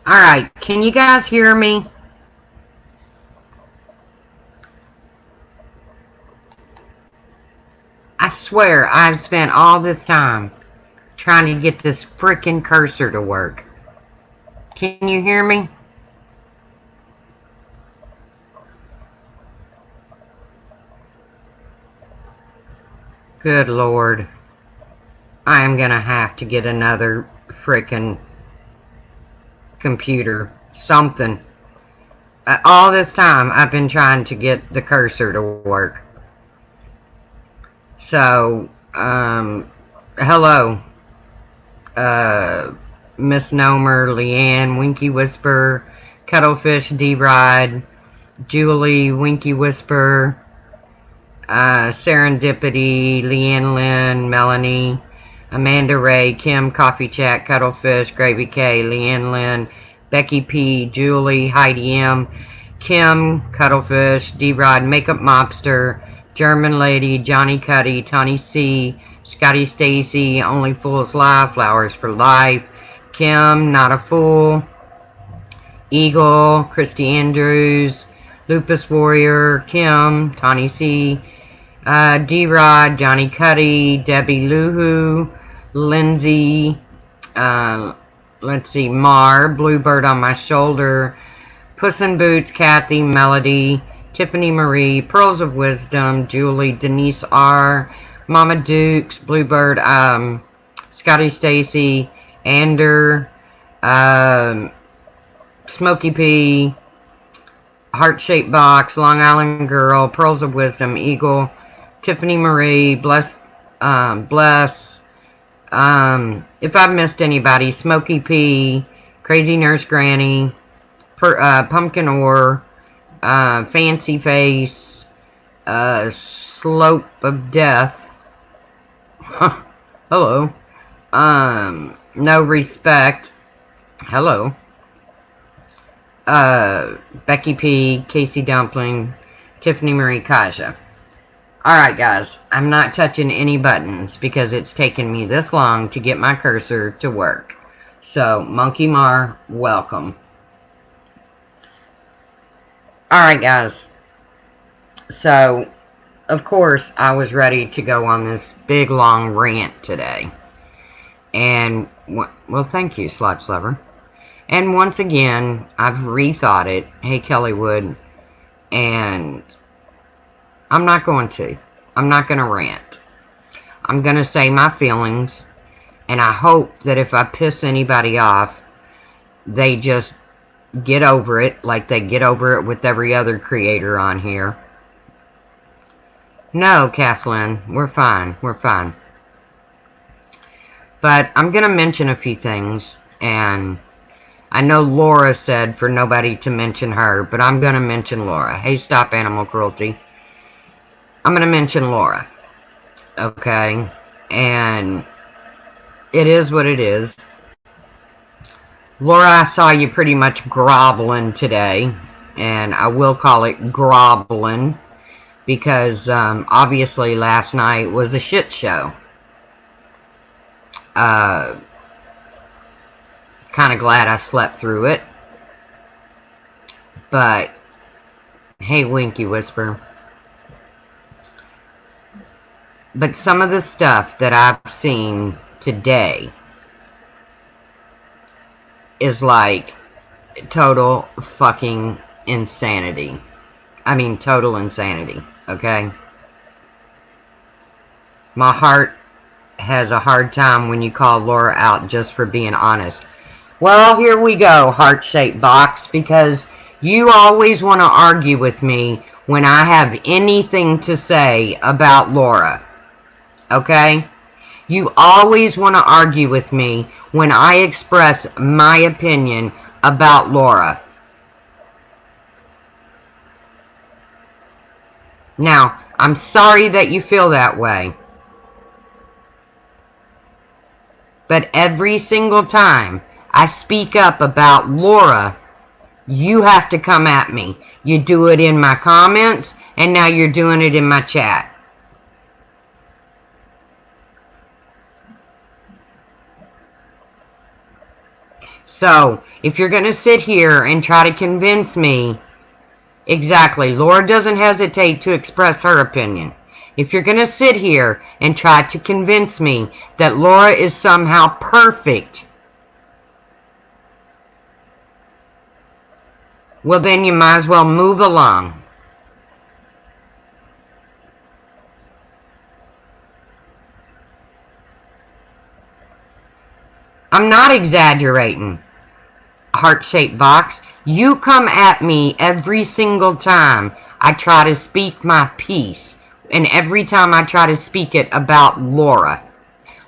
Alright, can you guys hear me? I swear I've spent all this time trying to get this freaking cursor to work. Can you hear me? Good Lord. I am gonna have to get another freaking computer. Something. All this time I've been trying to get the cursor to work. So, hello. Misnomer, Leanne, Winky Whisper, Cuttlefish, D-Rod, Julie, Winky Whisper, Serendipity, Leanne Lynn, Melanie, Amanda Ray, Kim, Coffee Chat, Cuttlefish, Gravy K, Leanne Lynn, Becky P, Julie, Heidi M, Kim, Cuttlefish, D-Rod, Makeup Mobster, German Lady, Johnny Cuddy, Tony C, Scotty Stacy, Only Fools Live, Flowers for Life, Kim, Not a Fool, Eagle, Christy Andrews, Lupus Warrior, Kim, Tony C, D-Rod, Johnny Cuddy, Debbie Luhu, Lindsay, let's see, Mar, Bluebird on My Shoulder, Puss in Boots, Kathy, Melody, Tiffany Marie, Pearls of Wisdom, Julie, Denise R, Mama Dukes, Bluebird, Scotty Stacy, Ander, Smokey P, Heart-Shaped Box, Long Island Girl, Pearls of Wisdom, Eagle, Tiffany Marie, Bless, if I've missed anybody, Smokey P, Crazy Nurse Granny, Pumpkin Ore, Fancy Face, Slope of Death, hello, No Respect, hello, Becky P, Casey Dumpling, Tiffany Marie Kaja. Alright guys, I'm not touching any buttons because it's taken me this long to get my cursor to work. So, Monkey Mar, welcome. Alright guys, so, of course, I was ready to go on this big long rant today. And, well, thank you, Slots Lover. And once again, I've rethought it. Hey, Kellywood. And I'm not going to. I'm not going to rant. I'm going to say my feelings. And I hope that if I piss anybody off, they just get over it like they get over it with every other creator on here. No, Caslin, we're fine. We're fine. But I'm going to mention a few things. And I know Laura said for nobody to mention her, but I'm going to mention Laura. Hey, stop animal cruelty. I'm going to mention Laura. Okay? And it is what it is. Laura, I saw you pretty much groveling today. And I will call it groveling. Because obviously last night was a shit show. Kind of glad I slept through it. But, hey, Winky Whisper. But some of the stuff that I've seen today is like total fucking insanity. I mean, total insanity, okay? My heart has a hard time when you call Laura out just for being honest. Well, here we go, heart-shaped box, because you always want to argue with me when I have anything to say about Laura. Okay? You always want to argue with me when I express my opinion about Laura. Now, I'm sorry that you feel that way. But every single time I speak up about Laura, you have to come at me. You do it in my comments, and now you're doing it in my chat. So, if you're going to sit here and try to convince me, exactly, Laura doesn't hesitate to express her opinion. If you're going to sit here and try to convince me that Laura is somehow perfect, well, then you might as well move along. I'm not exaggerating, heart-shaped box. You come at me every single time I try to speak my piece, and every time I try to speak it about Laura.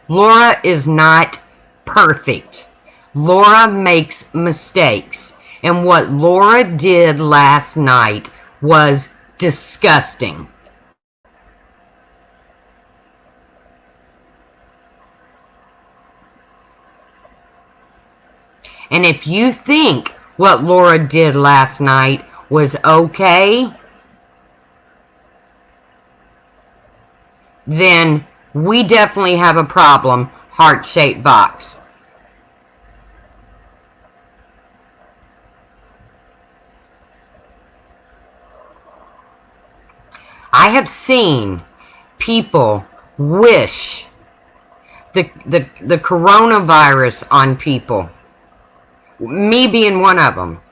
Laura is not perfect. Laura makes mistakes. And what Laura did last night was disgusting. And if you think what Laura did last night was okay, then we definitely have a problem, heart-shaped box. I have seen people wish the coronavirus on people. Me being one of them.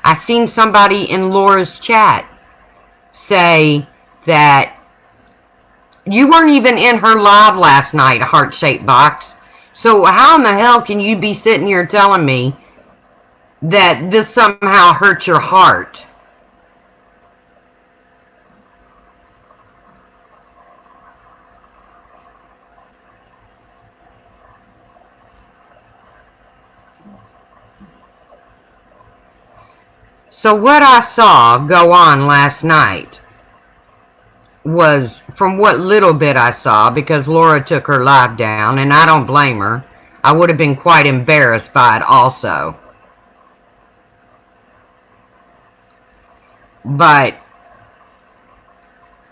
I seen somebody in Laura's chat say that you weren't even in her live last night, heart-shaped box. So how in the hell can you be sitting here telling me that this somehow hurt your heart? So what I saw go on last night was, from what little bit I saw, because Laura took her live down, and I don't blame her. I would have been quite embarrassed by it also. But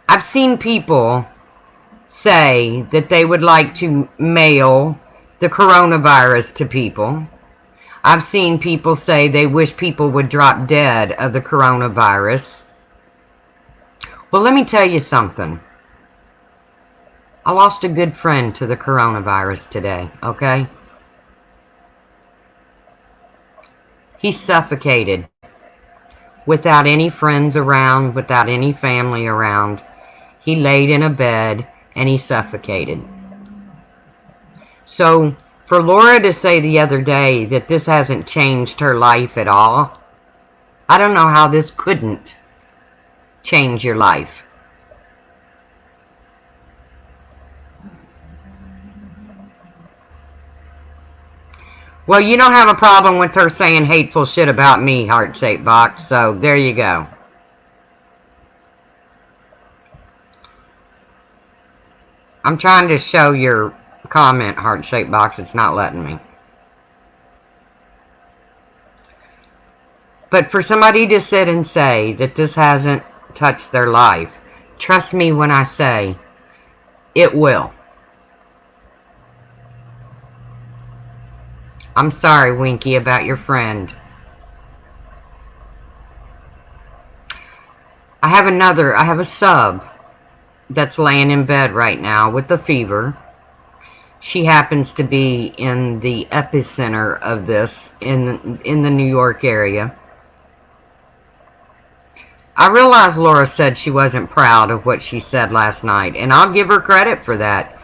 I've seen people say that they would like to mail the coronavirus to people. I've seen people say they wish people would drop dead of the coronavirus. Well, let me tell you something. I lost a good friend to the coronavirus today, okay? He suffocated without any friends around, without any family around. He laid in a bed and he suffocated. So, for Laura to say the other day that this hasn't changed her life at all, I don't know how this couldn't change your life. Well, you don't have a problem with her saying hateful shit about me, heart-shaped box, so there you go. I'm trying to show your comment, heart-shaped box. It's not letting me. But for somebody to sit and say that this hasn't touched their life, trust me when I say it will. I'm sorry, Winky, about your friend. I have a sub that's laying in bed right now with a fever. She happens to be in the epicenter of this in the New York area. I realize Laura said she wasn't proud of what she said last night, and I'll give her credit for that.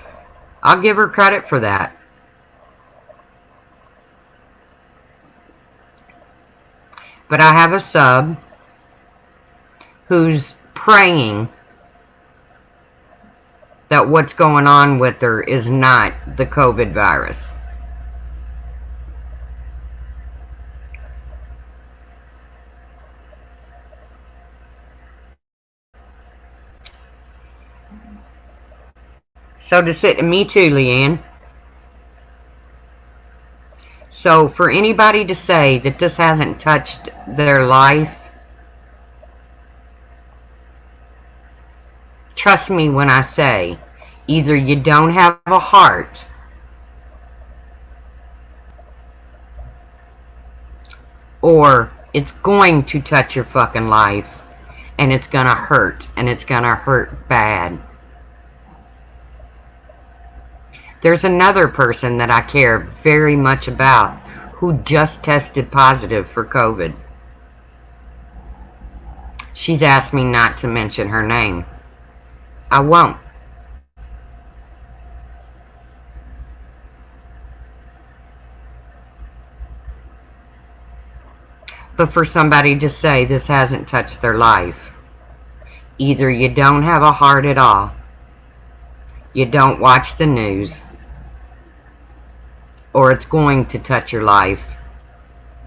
I'll give her credit for that. But I have a sub who's praying that what's going on with her is not the COVID virus. So me too, Leanne. So for anybody to say that this hasn't touched their life, trust me when I say, either you don't have a heart or it's going to touch your fucking life, and it's gonna hurt, and it's gonna hurt bad. There's another person that I care very much about who just tested positive for COVID. She's asked me not to mention her name. I won't. But for somebody to say this hasn't touched their life, either you don't have a heart at all, you don't watch the news, or it's going to touch your life,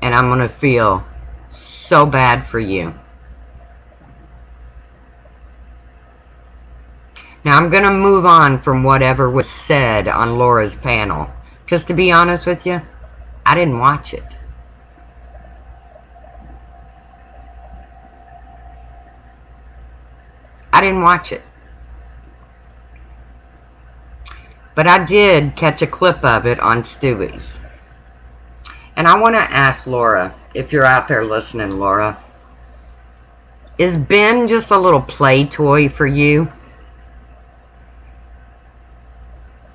and I'm going to feel so bad for you. Now I'm going to move on from whatever was said on Laura's panel, because to be honest with you, I didn't watch it. I didn't watch it. But I did catch a clip of it on Stewie's. And I want to ask Laura, if you're out there listening, Laura, is Ben just a little play toy for you?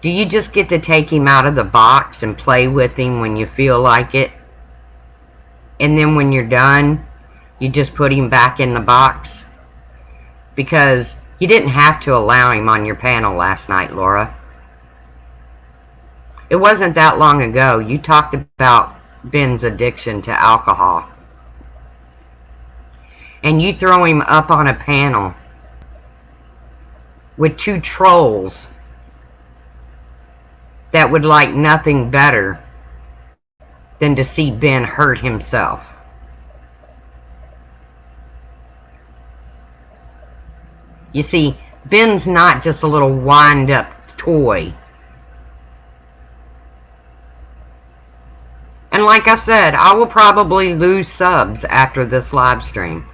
Do you just get to take him out of the box and play with him when you feel like it? And then when you're done, you just put him back in the box? Because you didn't have to allow him on your panel last night, Laura. It wasn't that long ago you talked about Ben's addiction to alcohol. And you throw him up on a panel with two trolls that would like nothing better than to see Ben hurt himself. You see, Ben's not just a little wind-up toy. And like I said, I will probably lose subs after this live stream.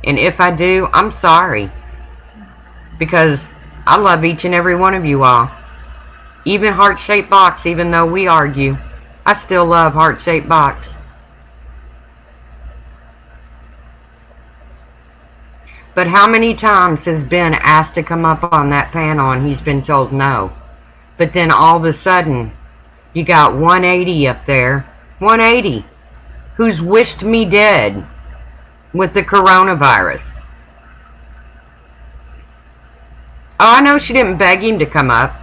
And if I do, I'm sorry. Because I love each and every one of you all. Even Heart-Shaped Box, even though we argue, I still love Heart-Shaped Box. But how many times has Ben asked to come up on that panel and he's been told no? But then all of a sudden, you got 180 up there, 180, who's wished me dead with the coronavirus. Oh, I know she didn't beg him to come up,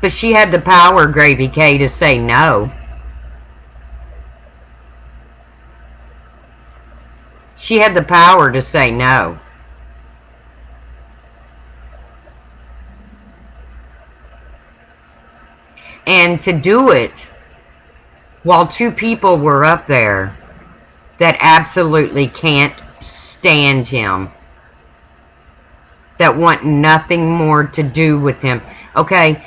but she had the power, Gravy K, to say no. She had the power to say no. And to do it while two people were up there that absolutely can't stand him, that want nothing more to do with him. Okay,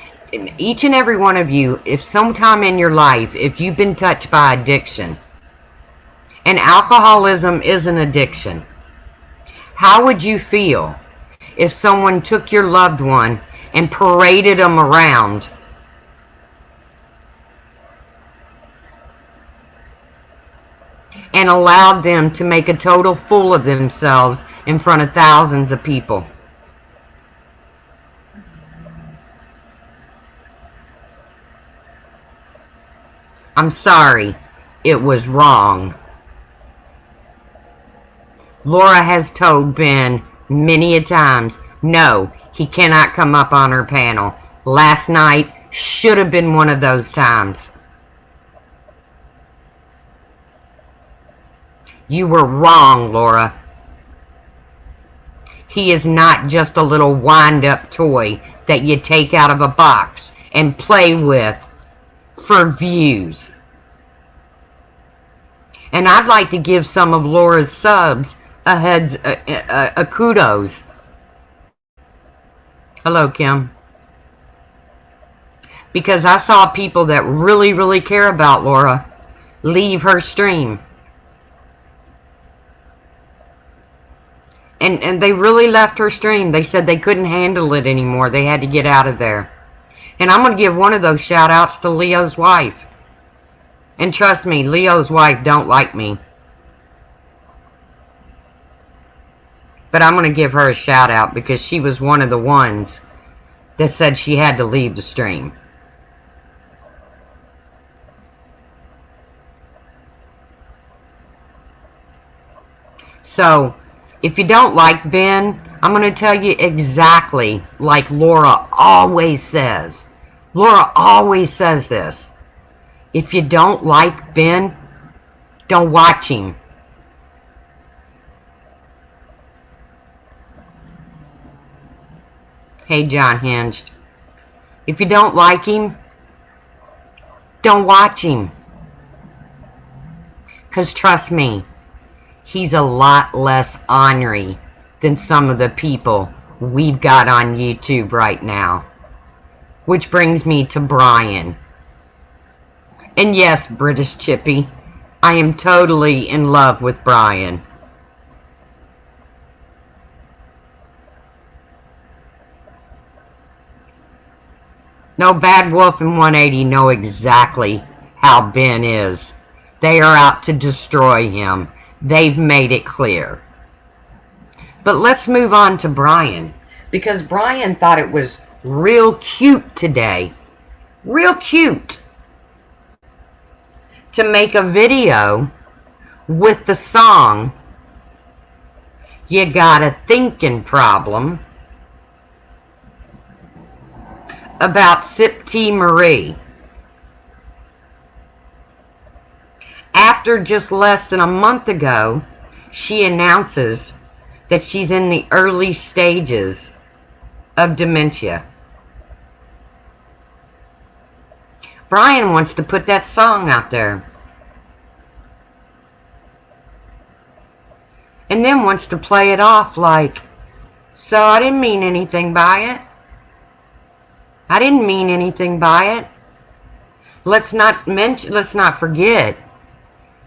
each and every one of you, if sometime in your life, if you've been touched by addiction, and alcoholism is an addiction, how would you feel if someone took your loved one and paraded them around and allowed them to make a total fool of themselves in front of thousands of people? I'm sorry, it was wrong. Laura has told Ben many a times, no, he cannot come up on her panel. Last night should have been one of those times. You were wrong, Laura. He is not just a little wind-up toy that you take out of a box and play with for views. And I'd like to give some of Laura's subs a kudos. Hello, Kim. Because I saw people that really, really care about Laura leave her stream. And they really left her stream. They said they couldn't handle it anymore. They had to get out of there. And I'm going to give one of those shout outs to Leo's wife. And trust me, Leo's wife don't like me. But I'm going to give her a shout out because she was one of the ones that said she had to leave the stream. So, if you don't like Ben, I'm going to tell you exactly like Laura always says. Laura always says this. If you don't like Ben, don't watch him. Hey, John Hinged. If you don't like him, don't watch him. Because trust me, he's a lot less ornery than some of the people we've got on YouTube right now. Which brings me to Brian. And yes, British Chippy, I am totally in love with Brian. No, Bad Wolf and 180 know exactly how Ben is. They are out to destroy him. They've made it clear. But let's move on to Brian. Because Brian thought it was real cute today. Real cute. To make a video with the song You Got a Thinking Problem about Sip T. Marie. After just less than a month ago, she announces that she's in the early stages of dementia. Brian wants to put that song out there. And then wants to play it off like, so I didn't mean anything by it. I didn't mean anything by it. Let's not forget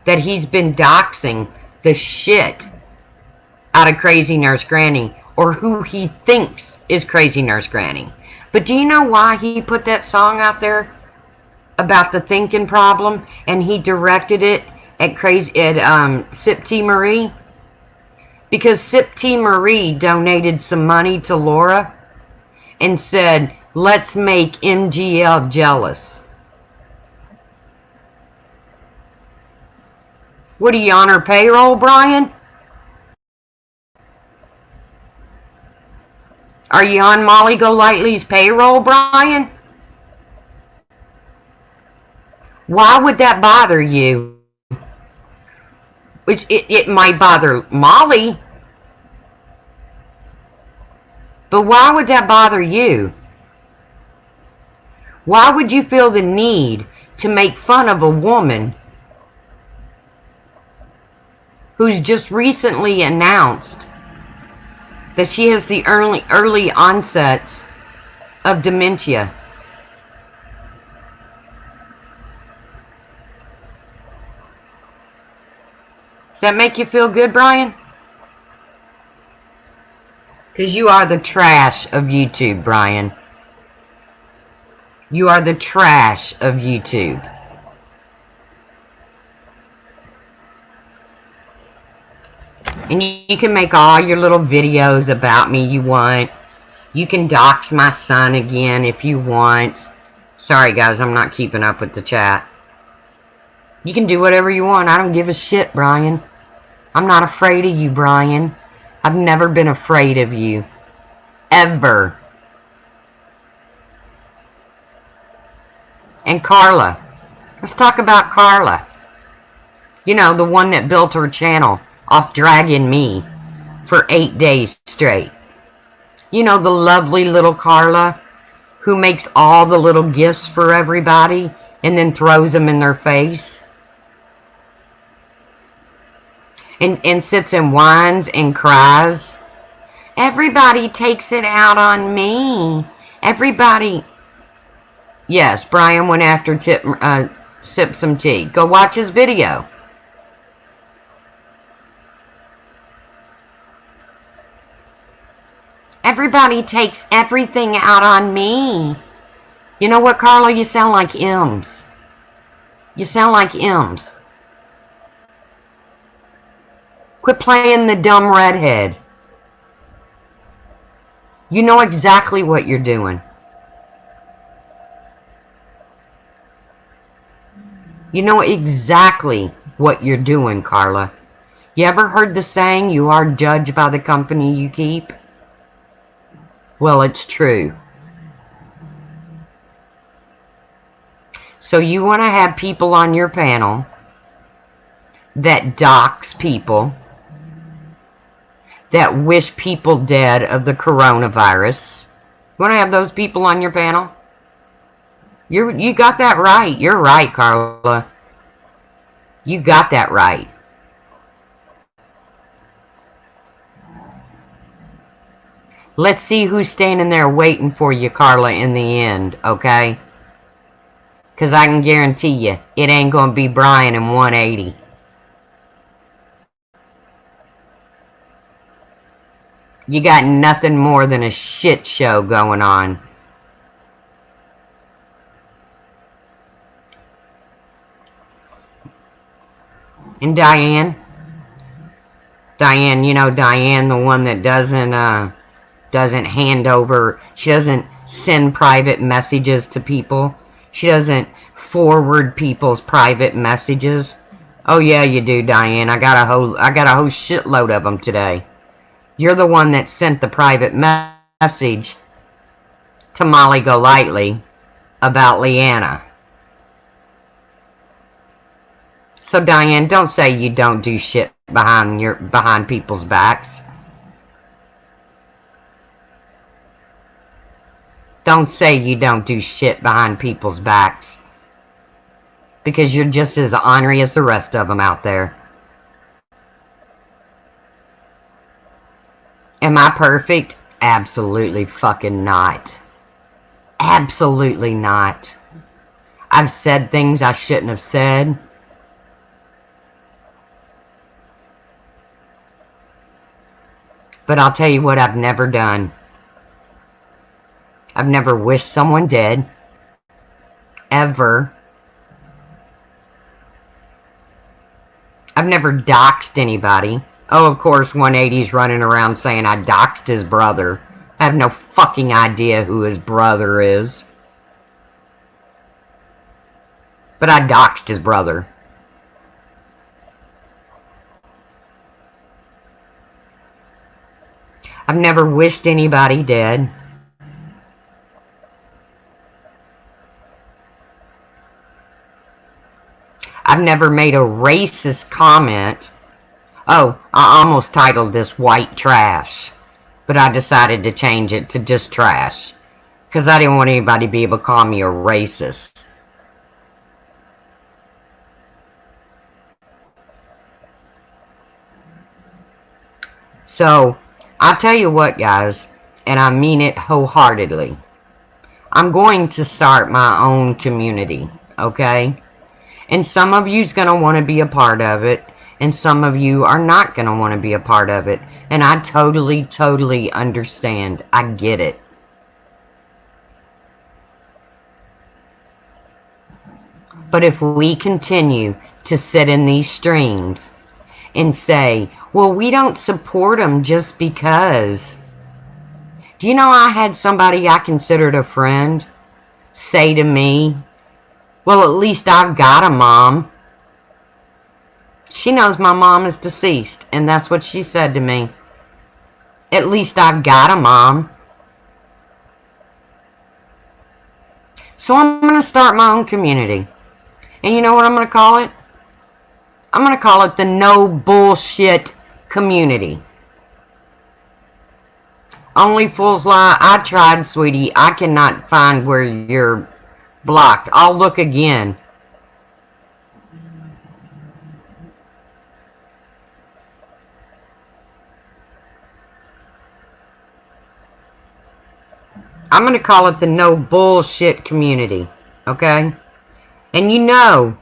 that he's been doxing the shit out of Crazy Nurse Granny, or who he thinks is Crazy Nurse Granny. But do you know why he put that song out there about the thinking problem, and he directed it at Sip T. Marie? Because Sip T. Marie donated some money to Laura and said, let's make MGL jealous. What, are you on her payroll, Brian? Are you on Molly Golightly's payroll, Brian? Why would that bother you? Which it might bother Molly. But why would that bother you? Why would you feel the need to make fun of a woman who's just recently announced that she has the early onsets of dementia? Does that make you feel good, Brian? Because you are the trash of YouTube, Brian. You are the trash of YouTube. And you can make all your little videos about me you want. You can dox my son again if you want. Sorry, guys, I'm not keeping up with the chat. You can do whatever you want. I don't give a shit, Brian. I'm not afraid of you, Brian. I've never been afraid of you. Ever. And Carla. Let's talk about Carla. You know, the one that built her channel off dragging me for 8 days straight. You know, the lovely little Carla who makes all the little gifts for everybody and then throws them in their face. And sits and whines and cries. Everybody takes it out on me. Everybody. Yes, Brian went after Sip Some Tea. Go watch his video. Everybody takes everything out on me. You know what, Carla? You sound like Ems. You sound like Ems. Quit playing the dumb redhead. You know exactly what you're doing. You know exactly what you're doing, Carla. You ever heard the saying, you are judged by the company you keep? Well, it's true. So you want to have people on your panel that dox people, that wish people dead of the coronavirus. You want to have those people on your panel? You got that right. You're right, Carla. You got that right. Let's see who's standing there waiting for you, Carla, in the end, okay? Because I can guarantee you, it ain't going to be Brian in 180. You got nothing more than a shit show going on. And Diane, you know Diane, the one that doesn't hand over, she doesn't send private messages to people. She doesn't forward people's private messages. Oh yeah, you do, Diane. I got a whole shitload of them today. You're the one that sent the private message to Molly Golightly about Leanna. So Diane, don't say you don't do shit behind people's backs. Don't say you don't do shit behind people's backs. Because you're just as ornery as the rest of them out there. Am I perfect? Absolutely fucking not. Absolutely not. I've said things I shouldn't have said. But I'll tell you what I've never done. I've never wished someone dead. Ever. I've never doxed anybody. Oh, of course, 180's running around saying I doxed his brother. I have no fucking idea who his brother is. But I doxed his brother. I've never wished anybody dead. I've never made a racist comment. Oh, I almost titled this white trash. But I decided to change it to just trash. Because I didn't want anybody to be able to call me a racist. So, I'll tell you what, guys, and I mean it wholeheartedly. I'm going to start my own community, okay? And some of you's going to want to be a part of it, and some of you are not going to want to be a part of it. And I totally, totally understand. I get it. But if we continue to sit in these streams and say, well, we don't support them just because. Do you know I had somebody I considered a friend say to me, well, at least I've got a mom. She knows my mom is deceased, and that's what she said to me. At least I've got a mom. So I'm going to start my own community. And you know what I'm going to call it? I'm going to call it the No Bullshit Community. Only fools lie. I tried, sweetie. I cannot find where you're blocked. I'll look again. I'm going to call it the No Bullshit Community. Okay? And you know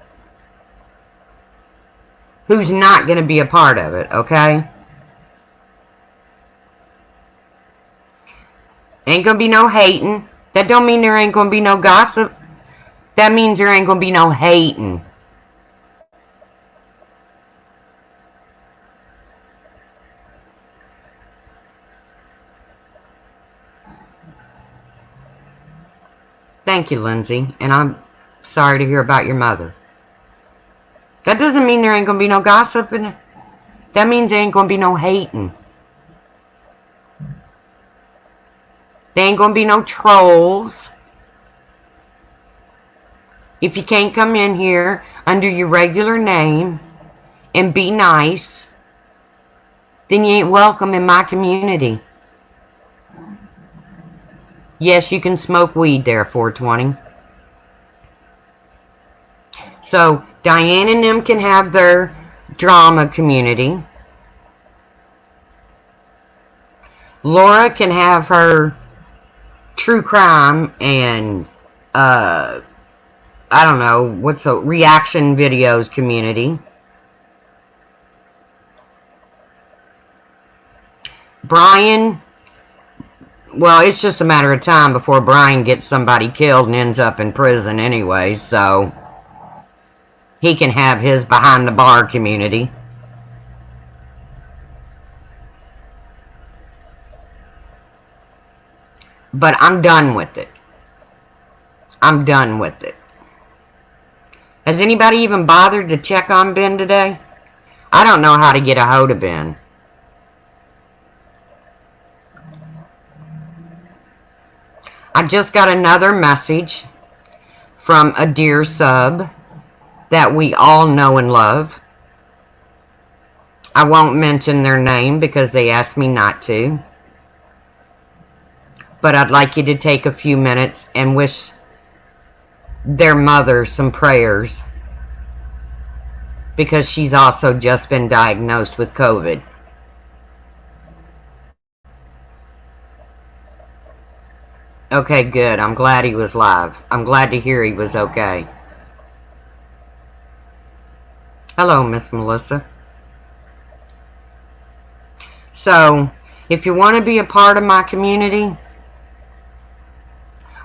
who's not going to be a part of it, okay? Ain't going to be no hating. That don't mean there ain't going to be no gossip. That means there ain't going to be no hating. Thank you, Lindsay. And I'm sorry to hear about your mother. That doesn't mean there ain't gonna be no gossiping. That means there ain't gonna be no hating. There ain't gonna be no trolls. If you can't come in here under your regular name and be nice, then you ain't welcome in my community. Yes, you can smoke weed there, 420. So, Diane and them can have their drama community. Laura can have her true crime and, I don't know, what's a reaction videos community. Brian, well, it's just a matter of time before Brian gets somebody killed and ends up in prison anyway, so he can have his behind the bar community. But I'm done with it. I'm done with it. Has anybody even bothered to check on Ben today? I don't know how to get a hold of Ben. I just got another message from a dear sub that we all know and love. I won't mention their name because they asked me not to. But I'd like you to take a few minutes and wish their mother some prayers, because she's also just been diagnosed with COVID. Okay, good. I'm glad he was live. I'm glad to hear he was okay. Hello, Miss Melissa. So, if you want to be a part of my community,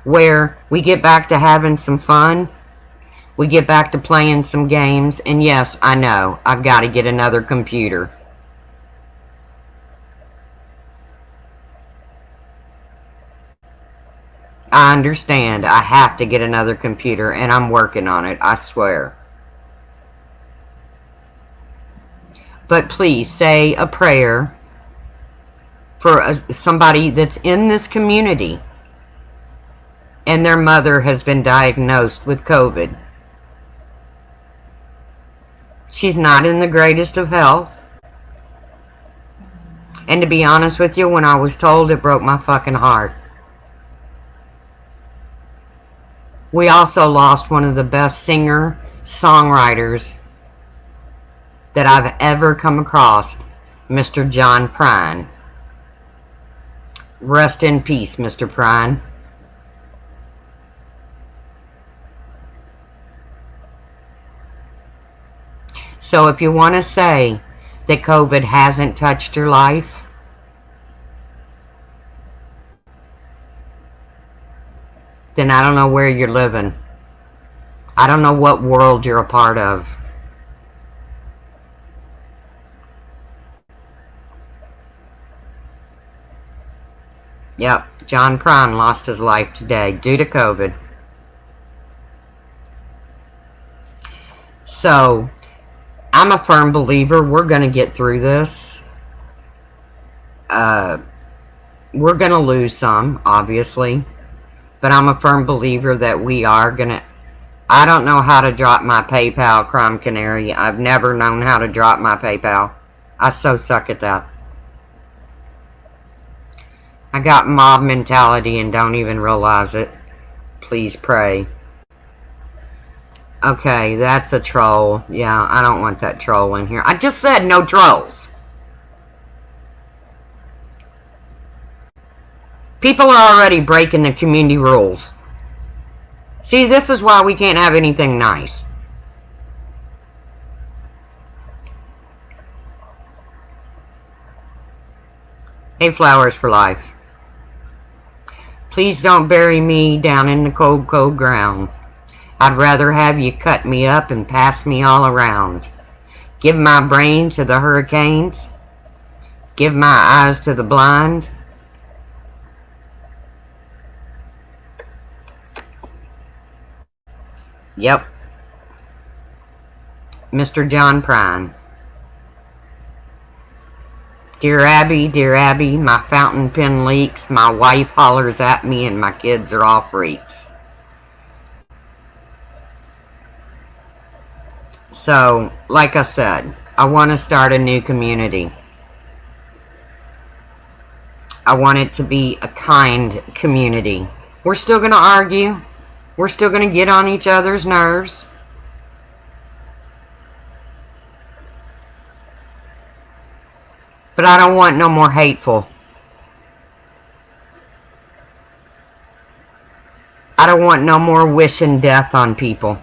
where we get back to having some fun, we get back to playing some games, and yes, I know, I've got to get another computer. I understand. I have to get another computer, and I'm working on it, I swear. But please say a prayer for somebody that's in this community and their mother has been diagnosed with COVID. She's not in the greatest of health. And to be honest with you, when I was told, it broke my fucking heart. We also lost one of the best singer-songwriters that I've ever come across, Mr. John Prine. Rest in peace, Mr. Prine. So if you want to say that COVID hasn't touched your life, then I don't know where you're living. I don't know what world you're a part of. Yep, John Prine lost his life today due to COVID. So, I'm a firm believer we're going to get through this. We're going to lose some, obviously. But I'm a firm believer that we are going to... I don't know how to drop my PayPal, Crime Canary. I've never known how to drop my PayPal. I so suck at that. I got mob mentality and don't even realize it. Please pray. Okay, that's a troll. Yeah, I don't want that troll in here. I just said no trolls. People are already breaking the community rules. See, this is why we can't have anything nice. Hey, Flowers for Life. Please don't bury me down in the cold, cold ground. I'd rather have you cut me up and pass me all around. Give my brain to the hurricanes. Give my eyes to the blind. Yep. Mr. John Prine. Dear Abby, my fountain pen leaks, my wife hollers at me, and my kids are all freaks. So, like I said, I want to start a new community. I want it to be a kind community. We're still going to argue. We're still going to get on each other's nerves. But I don't want no more hateful. I don't want no more wishing death on people.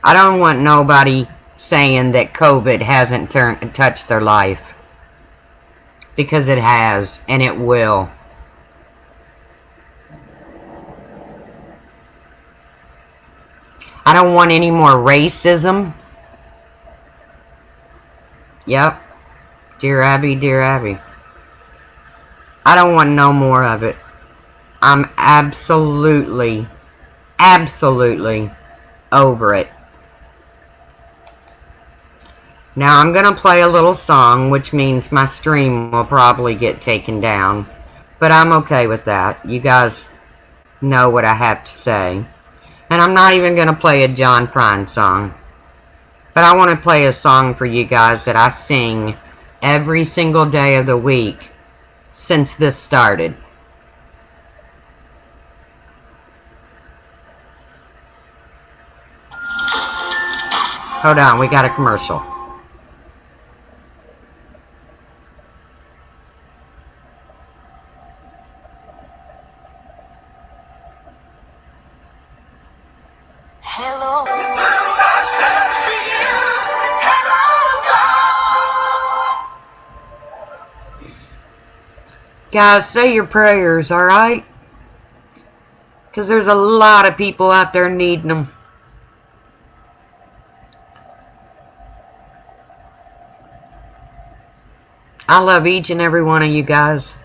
I don't want nobody saying that COVID hasn't touched their life. Because it has, and it will. I don't want any more racism. Yep. Dear Abby. I don't want no more of it. I'm absolutely over it. Now I'm going to play a little song, which means my stream will probably get taken down. But I'm okay with that. You guys know what I have to say. And I'm not even going to play a John Prine song. But I want to play a song for you guys that I sing every single day of the week since this started. Hold on, we got a commercial. Hello. Guys, say your prayers, alright? Because there's a lot of people out there needing them. I love each and every one of you guys.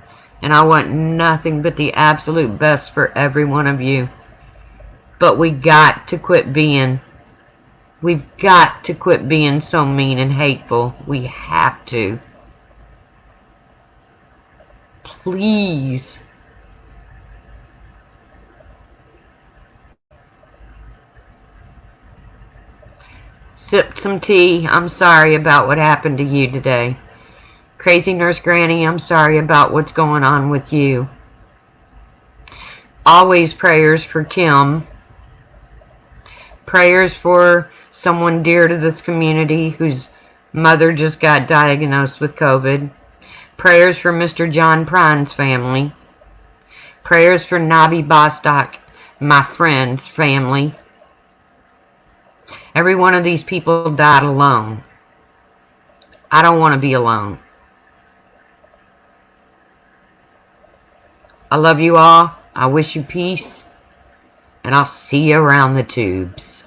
And I want nothing but the absolute best for every one of you. But we got to quit being. We've got to quit being so mean and hateful. We have to. Please. Sip some tea. I'm sorry about what happened to you today. Crazy Nurse Granny, I'm sorry about what's going on with you. Always prayers for Kim. Prayers for someone dear to this community whose mother just got diagnosed with COVID. Prayers for Mr. John Prine's family. Prayers for Nabi Bostock, my friend's family. Every one of these people died alone. I don't want to be alone. I love you all. I wish you peace. And I'll see you around the tubes.